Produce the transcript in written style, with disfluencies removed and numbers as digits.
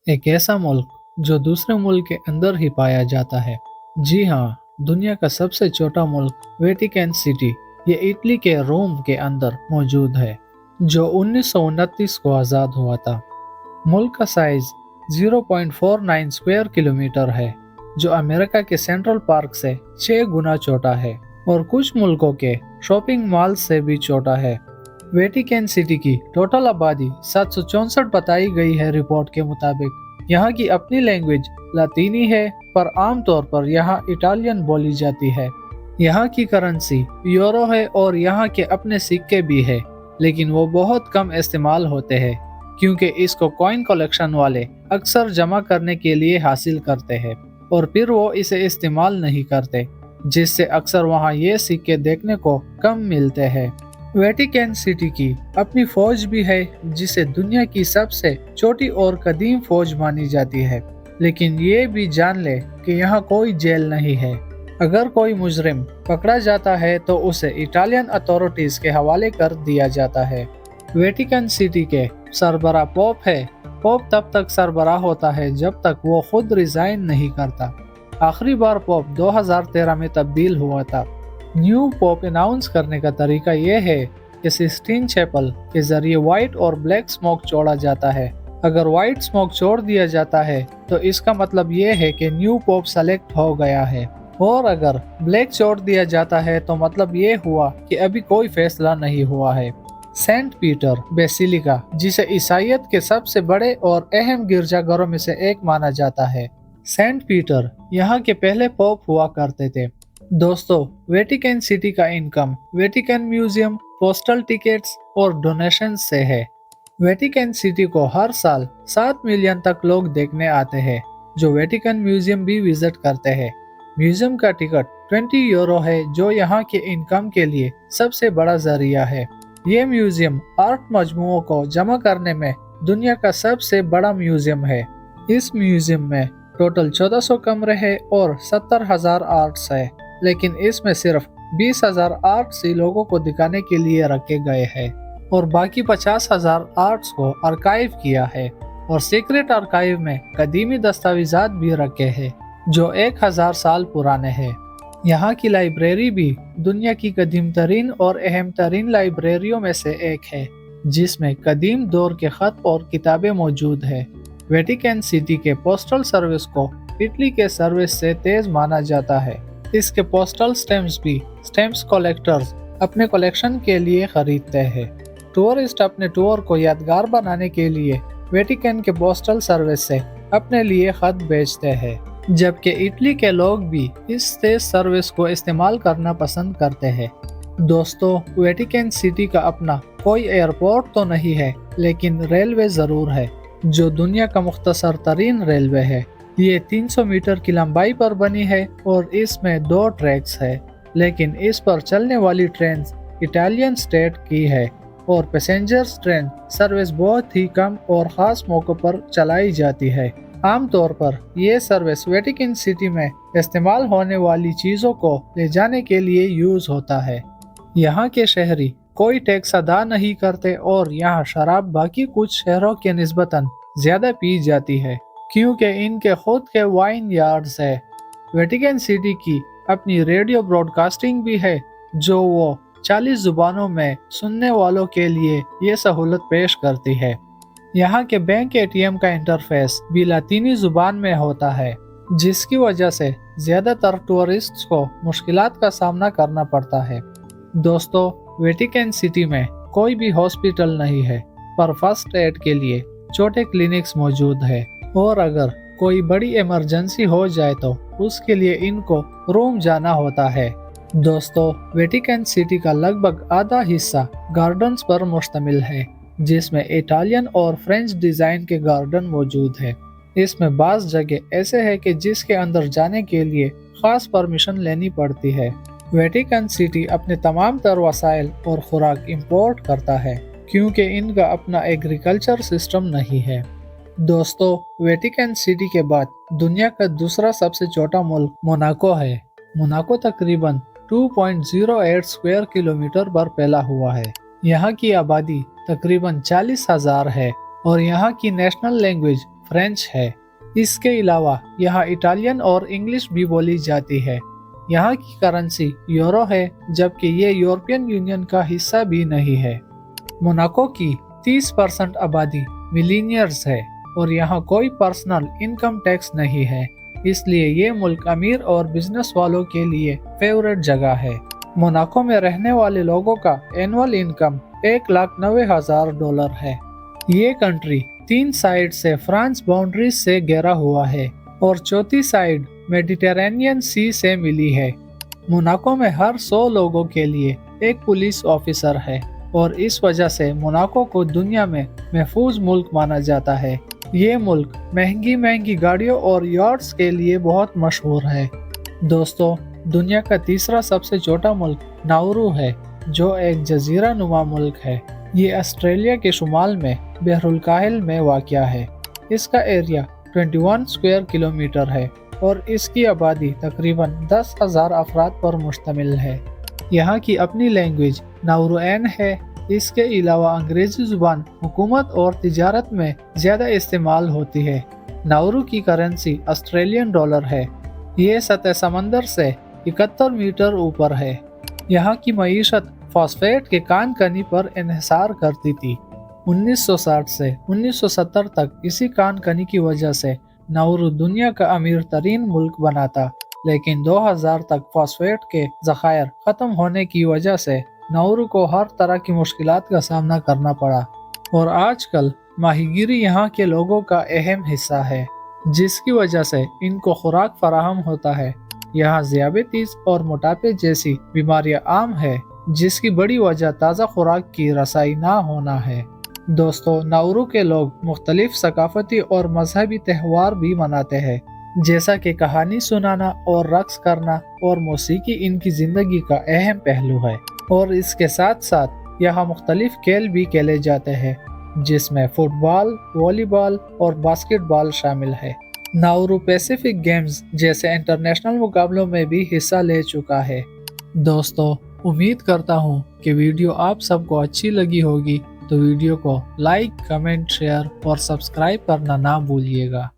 एक ऐसा मुल्क जो दूसरे मुल्क के अंदर ही पाया जाता है। जी हाँ, दुनिया का सबसे छोटा मुल्क वेटिकन सिटी ये इटली के रोम के अंदर मौजूद है, जो 1929 को आज़ाद हुआ था। मुल्क का साइज 0.49 स्क्वायर किलोमीटर है, जो अमेरिका के सेंट्रल पार्क से 6 गुना छोटा है और कुछ मुल्कों के शॉपिंग मॉल से भी छोटा है। वेटिकन सिटी की टोटल आबादी 764 बताई गई है। रिपोर्ट के मुताबिक यहाँ की अपनी लैंग्वेज लातीनी है, पर आमतौर पर यहाँ इटालियन बोली जाती है। यहाँ की करेंसी यूरो है और यहाँ के अपने सिक्के भी है, लेकिन वो बहुत कम इस्तेमाल होते हैं क्योंकि इसको कॉइन कलेक्शन वाले अक्सर जमा करने के लिए हासिल करते हैं और फिर वो इसे इस्तेमाल नहीं करते, जिससे अक्सर वहाँ ये सिक्के देखने को कम मिलते हैं। वेटिकन सिटी की अपनी फौज भी है, जिसे दुनिया की सबसे छोटी और कदीम फौज मानी जाती है। लेकिन ये भी जान ले कि यहाँ कोई जेल नहीं है। अगर कोई मुजरिम पकड़ा जाता है तो उसे इटालियन अथॉरिटीज के हवाले कर दिया जाता है। वेटिकन सिटी के सरबराह पोप है। पोप तब तक सरबराह होता है जब तक वो खुद रिजाइन नहीं करता। आखिरी बार पोप 2013 में तब्दील हुआ था। न्यू पोप अनाउंस करने का तरीका यह है कि सिस्टीन चैपल के जरिए व्हाइट और ब्लैक स्मोक छोड़ा जाता है। अगर व्हाइट स्मोक छोड़ दिया जाता है तो इसका मतलब यह है कि न्यू पोप सेलेक्ट हो गया है, और अगर ब्लैक छोड़ दिया जाता है तो मतलब ये हुआ कि अभी कोई फैसला नहीं हुआ है। सेंट पीटर बेसिलिका, जिसे ईसाइयत के सबसे बड़े और अहम गिरजाघरों में से एक माना जाता है। सेंट पीटर यहाँ के पहले पोप हुआ करते थे। दोस्तों, वेटिकन सिटी का income Vatican museum, postal tickets और डोनेशन से है। वेटिकन सिटी को हर साल 7 मिलियन तक लोग देखने आते हैं, जो वेटिकन म्यूजियम भी विजिट करते हैं। म्यूजियम का टिकट 20 यूरो है, जो यहाँ के इनकम के लिए सबसे बड़ा जरिया है। ये म्यूजियम आर्ट मजमुओं को जमा करने में दुनिया का सबसे बड़ा म्यूजियम है। इस म्यूजियम में टोटल 1400 कमरे हैं और 70,000 आर्ट्स है, लेकिन इसमें सिर्फ 20,000 आर्ट्स ही लोगों को दिखाने के लिए रखे गए हैं और बाकी 50,000 आर्ट्स को आर्काइव किया है। और सीक्रेट आर्काइव में कदीमी दस्तावेजात भी रखे हैं जो 1000 साल पुराने हैं। यहाँ की लाइब्रेरी भी दुनिया की कदीम तरीन और अहम तरीन लाइब्रेरियों में से एक है, जिसमें कदीम दौर के खत और किताबें मौजूद है। वेटिकन सिटी के पोस्टल सर्विस को इटली के सर्विस से तेज माना जाता है। इसके पोस्टल स्टैम्प्स भी स्टैम्प्स कलेक्टर्स अपने कलेक्शन के लिए खरीदते हैं। टूरिस्ट अपने टूर को यादगार बनाने के लिए वेटिकन के पोस्टल सर्विस से अपने लिए खत भेजते हैं, जबकि इटली के लोग भी इस तेज सर्विस को इस्तेमाल करना पसंद करते हैं। दोस्तों, वेटिकन सिटी का अपना कोई एयरपोर्ट तो नहीं है, लेकिन रेलवे जरूर है, जो दुनिया का मुख्तसर तरीन रेलवे है। ये 300 मीटर की लंबाई पर बनी है और इसमें 2 ट्रैक्स है, लेकिन इस पर चलने वाली ट्रेन इटालियन स्टेट की है और पैसेंजर्स ट्रेन सर्विस बहुत ही कम और ख़ास मौक़ों पर चलाई जाती है। आमतौर पर यह सर्विस वेटिकन सिटी में इस्तेमाल होने वाली चीज़ों को ले जाने के लिए यूज़ होता है। यहाँ के शहरी कोई टैक्स अदा नहीं करते और यहाँ शराब बाकी कुछ शहरों के निस्बतन ज़्यादा पी जाती है, क्योंकि इनके खुद के वाइन यार्ड्स है। वेटिकन सिटी की अपनी रेडियो ब्रॉडकास्टिंग भी है, जो वो 40 जुबानों में सुनने वालों के लिए ये सहूलत पेश करती है। यहाँ के बैंक एटीएम का इंटरफेस भी लातीनी जुबान में होता है, जिसकी वजह से ज़्यादातर टूरिस्ट्स को मुश्किलात का सामना करना पड़ता है। दोस्तों, वेटिकन सिटी में कोई भी हॉस्पिटल नहीं है, पर फर्स्ट एड के लिए छोटे क्लिनिक्स मौजूद है, और अगर कोई बड़ी इमरजेंसी हो जाए तो उसके लिए इनको रोम जाना होता है। दोस्तों, वेटिकन सिटी का लगभग आधा हिस्सा गार्डन्स पर मुश्तमिल है, जिसमें इटालियन और फ्रेंच डिज़ाइन के गार्डन मौजूद है। इसमें बाज़ जगह ऐसे है कि जिसके अंदर जाने के लिए ख़ास परमिशन लेनी पड़ती है। वेटिकन सिटी अपने तमाम तर वसाइल और खुराक इंपोर्ट करता है, क्योंकि इनका अपना एग्रीकल्चर सिस्टम नहीं है। दोस्तों, वेटिकन सिटी के बाद दुनिया का दूसरा सबसे छोटा मुल्क मोनाको है। मोनाको तकरीबन 2.08 स्क्वायर किलोमीटर पर फैला हुआ है। यहाँ की आबादी तकरीबन 40,000 है और यहाँ की नेशनल लैंग्वेज फ्रेंच है। इसके अलावा यहाँ इटालियन और इंग्लिश भी बोली जाती है। यहाँ की करेंसी यूरो है, जबकि ये यूरोपियन यूनियन का हिस्सा भी नहीं है। मोनाको की 30% आबादी मिलीनियर्स है और यहाँ कोई पर्सनल इनकम टैक्स नहीं है, इसलिए ये मुल्क अमीर और बिजनेस वालों के लिए फेवरेट जगह है। मोनाको में रहने वाले लोगों का एनुअल इनकम $1,90,000 है। ये कंट्री 3 साइड से फ्रांस बाउंड्रीज से घिरा हुआ है और चौथी साइड मेडिटेरेनियन सी से मिली है। मोनाको में हर 100 लोगों के लिए एक पुलिस ऑफिसर है और इस वजह से मोनाको को दुनिया में महफूज मुल्क माना जाता है। ये मुल्क महंगी गाड़ियों और यॉट्स के लिए बहुत मशहूर है। दोस्तों, दुनिया का तीसरा सबसे छोटा मुल्क नाउरू है, जो एक जजीरा नुमा मुल्क है। ये ऑस्ट्रेलिया के शुमाल में बहरुल काहिल में वाक़या है। इसका एरिया 21 स्क्वायर किलोमीटर है और इसकी आबादी तकरीबन 10,000 अफराद पर मुश्तमिल है। यहाँ की अपनी लैंग्वेज नाउरुएन है। इसके अलावा अंग्रेजी जुबान हुकूमत और तिजारत में ज़्यादा इस्तेमाल होती है। नाउरू की करेंसी ऑस्ट्रेलियन डॉलर है। ये सतह समंदर से 71 मीटर ऊपर है। यहाँ की मईशत फॉस्फेट के कान कनी पर इन्हिसार करती थी। 1960 से 1970 तक इसी कान कनी की वजह से नाउरू दुनिया का अमीर तरीन मुल्क बना था, लेकिन 2000 तक फॉस्फेट के ज़खायर ख़त्म होने की वजह से नाउरू को हर तरह की मुश्किलात का सामना करना पड़ा और आजकल माहीगीरी यहाँ के लोगों का अहम हिस्सा है, जिसकी वजह से इनको खुराक फराहम होता है। यहाँ ज़ियाबतीस और मोटापे जैसी बीमारियाँ आम है, जिसकी बड़ी वजह ताज़ा खुराक की रसाई ना होना है। दोस्तों, नाउरू के लोग मुख्तलिफ सकाफती और मजहबी त्यौहार भी मनाते हैं, जैसा कि कहानी सुनाना और रक्स करना और मौसीकी इनकी ज़िंदगी का अहम पहलू है। और इसके साथ साथ यहाँ मुख्तलिफ खेल भी खेले जाते हैं, जिसमें फुटबॉल, वॉलीबॉल और बास्केटबॉल शामिल है। नाउरू पैसिफिक गेम्स जैसे इंटरनेशनल मुकाबलों में भी हिस्सा ले चुका है। दोस्तों, उम्मीद करता हूँ कि वीडियो आप सबको अच्छी लगी होगी, तो वीडियो को लाइक, कमेंट, शेयर और सब्सक्राइब करना ना भूलिएगा।